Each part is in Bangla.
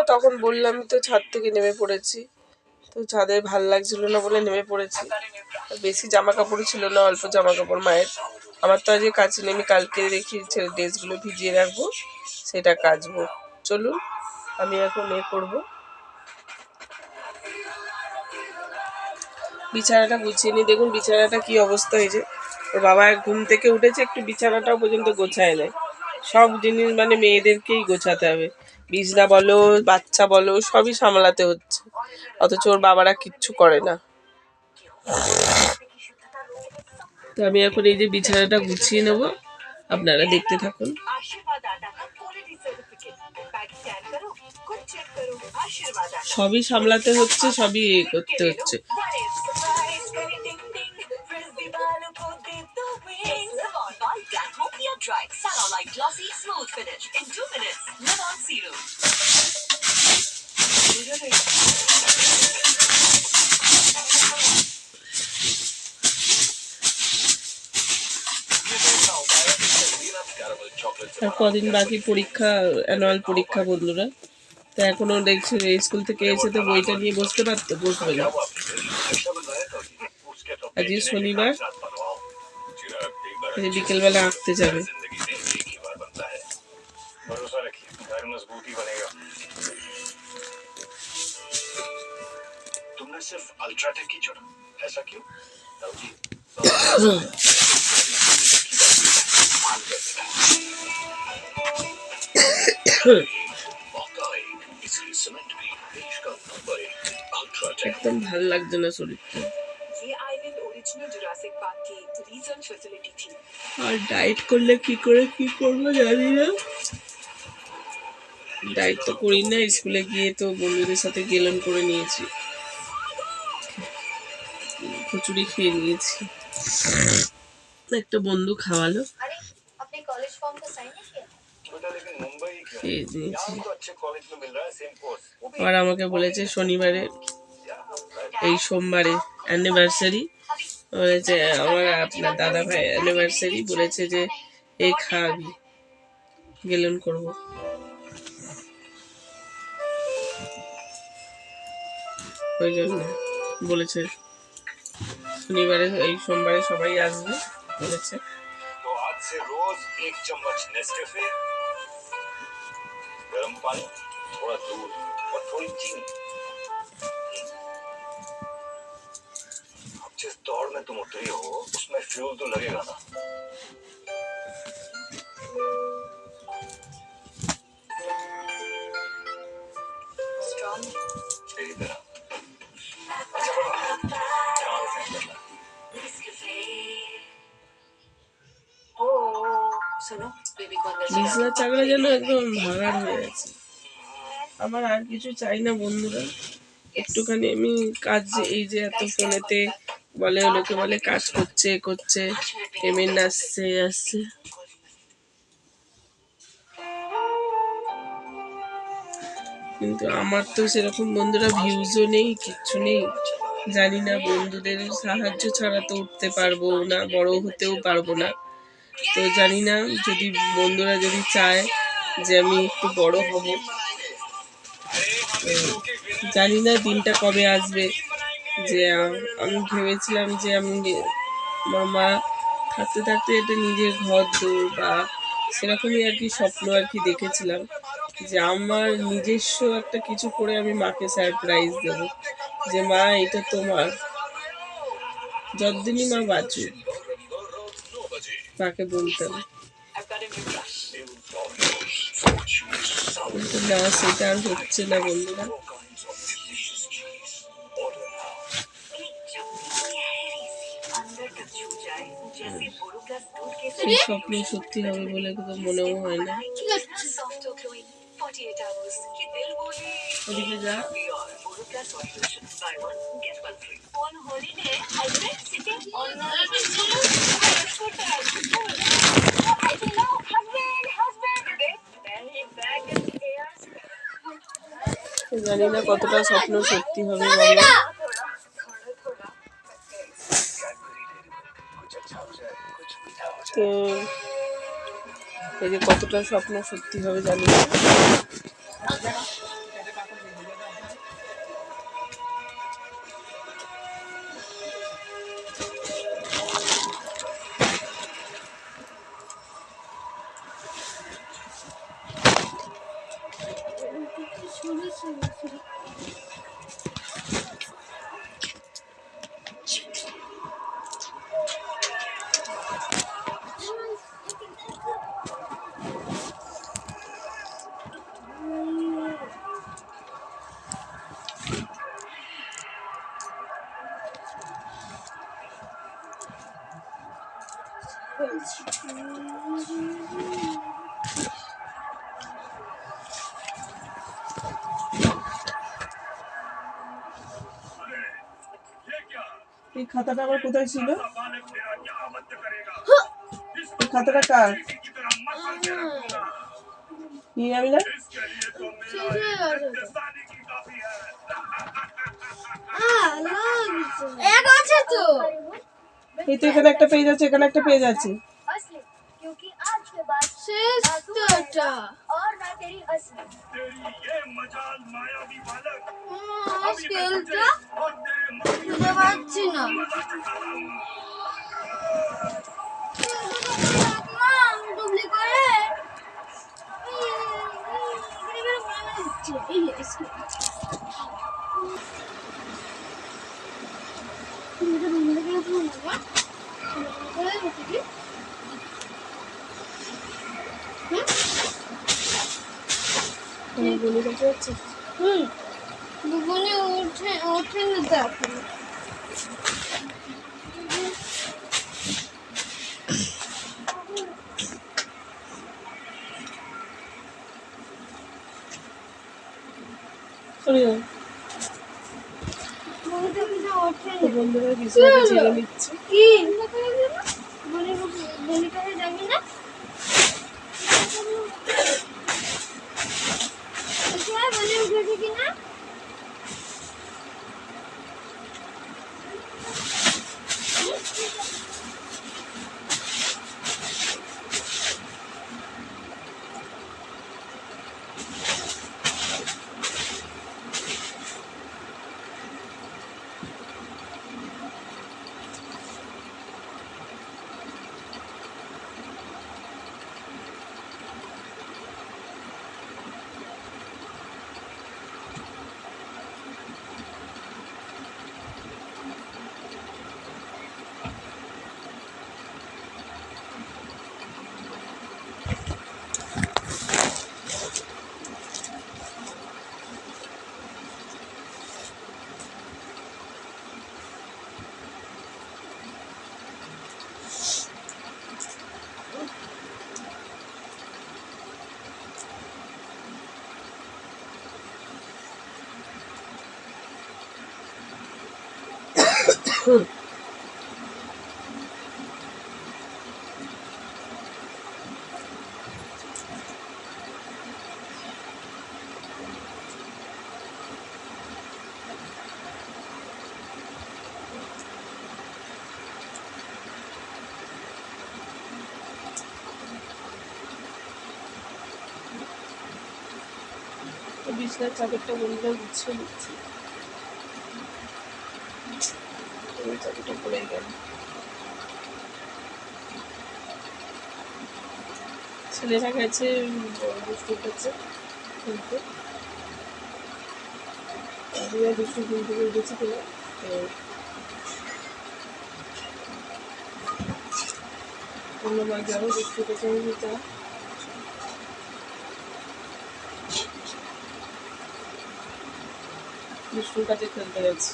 বন্ধুরা, তখন বললাম তো ছাদ থেকে নেমে পড়েছি। তো ছাদে ভাল লাগছিল না বলে নেমে পড়েছি। বেশি জামা কাপড় ছিল না, অল্প জামা কাপড় মায়ের। আমার তো আজকে কাচিনি, আমি কালকে দেখি ছেলের ড্রেসগুলো ভিজিয়ে রাখবো, সেটা কাচবো। চলুন আমি এখন করবো, বিছানাটা গুছিয়ে নিই। দেখুন বিছানাটা কি অবস্থা হয়েছে। ওর বাবা ঘুম থেকে উঠেছে, একটু বিছানাটাও পর্যন্ত গোছায় নেয়। সব জিনিস মানে মেয়েদেরকেই গোছাতে হবে, বিছনা বলো বাচ্চা বলো সবই সামলাতে হচ্ছে, অথচ ওর বাবারা কিচ্ছু করে না। তো আমি এখন এই যে বিছানাটা গুছিয়ে নেব, আপনারা দেখতে থাকুন। সবই সামলাতে হচ্ছে, সবই করতে হচ্ছে। আর কদিন বাকি পরীক্ষা, অ্যানুয়াল পরীক্ষা বন্ধুরা। তো এখনো দেখছি স্কুল থেকে এসে তো বইটা নিয়ে বসতে পারতো, বসবে না। আজকে শনিবার, বিকেলবেলা আঁকতে যাবে। একদম ভাল লাগছে না শরীরটা। আর ডায়েট করলে কি করে কি করবো জানি না। ডায়েট তো করি না, স্কুলে গিয়ে তো বন্ধুদের সাথে গেলাম করে নিয়েছি, খিচুড়ি খেয়ে নিয়েছি, একটা বন্ধু খাওয়ালো, খেয়ে নিয়েছি। আর আমাকে বলেছে শনিবারে, এই সোমবারে অ্যানিভার্সারি বলেছে আমার, আপনার দাদা ভাই অ্যানিভার্সারি, বলেছে যে এই খাওয়াবি, গেলেন করবো। ওই জন্য বলেছে শনিবারে, এই সোমবারে সবাই আসবে বলেছে। রোজ এক চামচ নেসক্যাফে, গরম পানি, थोड़ा दूध और थोड़ी चीनी। जिस दौड़ में तुम उतरी हो उसमें फ्यूल तो लगेगा ना। स्ट्रॉन्ग तेरी तरह। বিছনা চাকরা যেন একদম ভাঙার হয়ে গেছে। আমার আর কিছু চাই না বন্ধুরা, একটুখানি আমি কাজ, এই যে এত ফোনেতে বলে, লোকে বলে কাজ করছে করছে, পেমেন্ট আসছে আসছে, কিন্তু আমার তো সেরকম বন্ধুরা ভিউজও নেই, কিচ্ছু নেই। জানি না, বন্ধুদের সাহায্য ছাড়া তো উঠতে পারবো না, বড় হতেও পারবো না। তো জানি না, যদি বন্ধুরা যদি চায় যে আমি একটু বড় হব, জানি না দিনটা কবে আসবে। যে আমি ভেবেছিলাম যে আমি আমার মা থাকতে থাকতে একটা নিজের ঘর দৌড় বা সেরকমই আর কি স্বপ্ন আর কি দেখেছিলাম, যে আমার নিজস্ব একটা কিছু করে আমি মাকে সারপ্রাইজ দেবো, যে মা এটা তোমার, যতদিনই মা বাঁচুক, মাকে বলতাম। কিন্তু না, সেটা আর হচ্ছে না বন্ধুরা। সেই স্বপ্ন সত্যি হবে বলে তো মনেও হয় না। ওদিকে যা, জানি না কতটা স্বপ্ন সত্যি হবে বাবা। তো এই যে কতটা স্বপ্ন সত্যি হবে জানি না। এই খাতাটা আমার কোথায় ছিল? এই খাতাটা কার? নিয়ে যাবি না? এই তো এখানে একটা পেজ আছে, এখানে একটা পেজ আছে। বন্ধুরা বিছানাটা ঝেড়ে নিচ্ছে। বিছনার চাদরটা বন্ধুরা গুছিয়ে নিচ্ছি। চাদরটা পড়ে গেল। ছেলেরা গেছে দুষ্টুর কাছে খেলতে। দুষ্টু খেলতে গেছে কিনা অন্যবার যাবো দুষ্টুর কাছে যা। দুষ্টুর কাছে খেলতে গেছি।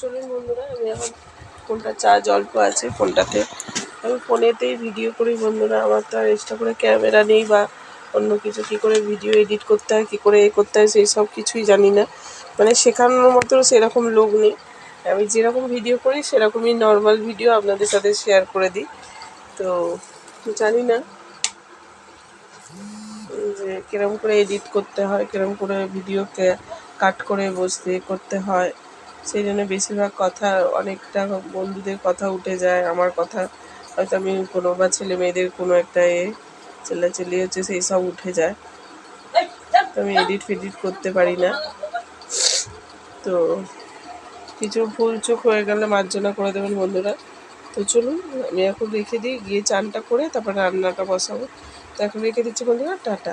চলুন বন্ধুরা, আমি এখন ফোনটা চার্জ অল্প আছে, ফোনটাতে আমি ফোনেতেই ভিডিও করি বন্ধুরা। আমার তো আর এক্সট্রা করে ক্যামেরা নেই বা অন্য কিছু কী করে ভিডিও এডিট করতে হয়, কী করে করতে হয় সেই সব কিছুই জানি না। মানে শেখানোর মতো সেরকম লোক নেই। আমি যেরকম ভিডিও করি সেরকমই নর্মাল ভিডিও আপনাদের সাথে শেয়ার করে দিই। তো জানি না যে কীরকম করে এডিট করতে হয়, কীরকম করে ভিডিওকে কাট করে বসতে করতে হয়। সেই জন্য বেশিরভাগ কথা অনেকটা বন্ধুদের কথা উঠে যায়, আমার কথা হয়তো আমি কোনো বা ছেলে মেয়েদের কোনো একটা চেল্লাচিল্লি হচ্ছে সেই সব উঠে যায়। তো আমি এডিট ফেডিট করতে পারি না। তো কিছু ভুল চোখ হয়ে গেলে মার্জনা করে দেবেন বন্ধুরা। তো চলুন আমি এখন রেখে দিই, গিয়ে চানটা করে তারপর রান্নাটা বসাবো। তো এখন রেখে দিচ্ছি বন্ধুরা, টাটা।